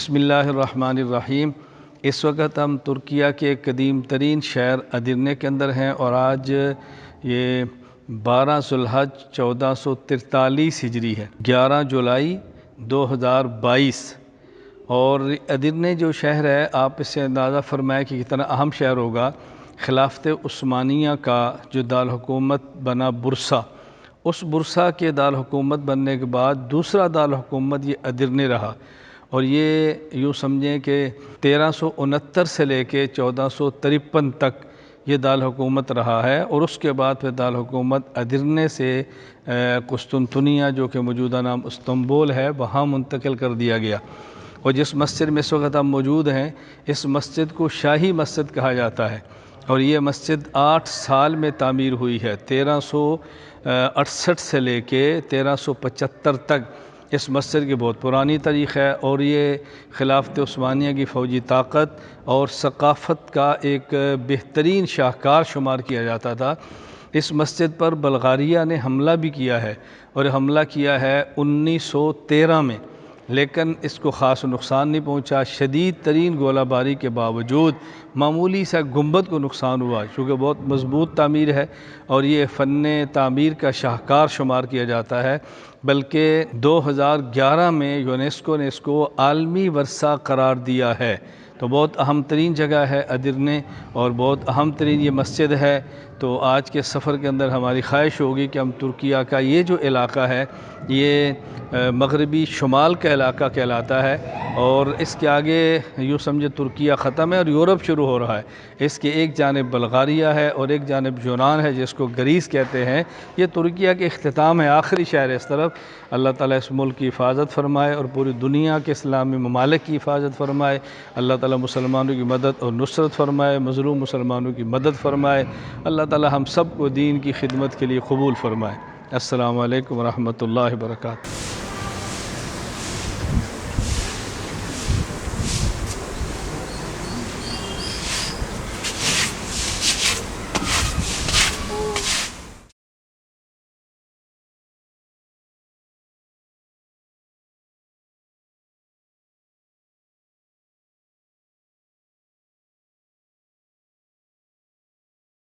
بسم اللہ الرحمن الرحیم۔ اس وقت ہم ترکیہ کے قدیم ترین شہر ادرنے کے اندر ہیں اور آج یہ 12 ذوالحج 1443 ہجری ہے، 11 جولائی 2022۔ اور ادرنے جو شہر ہے، آپ اس سے اندازہ فرمائیں کہ کتنا اہم شہر ہوگا۔ خلافت عثمانیہ کا جو دارالحکومت بنا برسا، اس برسا کے دارالحکومت بننے کے بعد دوسرا دارالحکومت یہ ادرنے رہا، اور یہ یوں سمجھیں کہ 1369 سے لے کے 1453 تک یہ دارالحکومت رہا ہے، اور اس کے بعد پھر دارالحکومت ادرنے سے قسطنطنیہ جو کہ موجودہ نام استنبول ہے وہاں منتقل کر دیا گیا۔ اور جس مسجد میں اس وقت ہم موجود ہیں، اس مسجد کو شاہی مسجد کہا جاتا ہے، اور یہ مسجد 8 سال میں تعمیر ہوئی ہے، 1368 سے لے کے 1375 تک۔ اس مسجد کی بہت پرانی تاریخ ہے، اور یہ خلافت عثمانیہ کی فوجی طاقت اور ثقافت کا ایک بہترین شاہکار شمار کیا جاتا تھا۔ اس مسجد پر بلغاریہ نے حملہ بھی کیا ہے، اور حملہ کیا ہے 1913 میں، لیکن اس کو خاص نقصان نہیں پہنچا۔ شدید ترین گولہ باری کے باوجود معمولی سا گنبد کو نقصان ہوا، چونکہ بہت مضبوط تعمیر ہے اور یہ فن تعمیر کا شاہکار شمار کیا جاتا ہے۔ بلکہ 2011 میں یونیسکو نے اس کو عالمی ورثہ قرار دیا ہے۔ تو بہت اہم ترین جگہ ہے ادرنے، اور بہت اہم ترین یہ مسجد ہے۔ تو آج کے سفر کے اندر ہماری خواہش ہوگی کہ ہم ترکیہ کا یہ جو علاقہ ہے، یہ مغربی شمال کا علاقہ کہلاتا ہے، اور اس کے آگے یوں سمجھے ترکیہ ختم ہے اور یورپ شروع ہو رہا ہے۔ اس کے ایک جانب بلغاریہ ہے اور ایک جانب یونان ہے جس کو گریس کہتے ہیں۔ یہ ترکیہ کے اختتام ہے، آخری شہر ہے اس طرف۔ اللہ تعالیٰ اس ملک کی حفاظت فرمائے اور پوری دنیا کے اسلامی ممالک کی حفاظت فرمائے۔ اللہ تعالیٰ مسلمانوں کی مدد اور نصرت فرمائے، مظلوم مسلمانوں کی مدد فرمائے۔ اللہ تعالیٰ ہم سب کو دین کی خدمت کے لیے قبول فرمائے۔ السلام علیکم ورحمۃ اللہ وبرکاتہ۔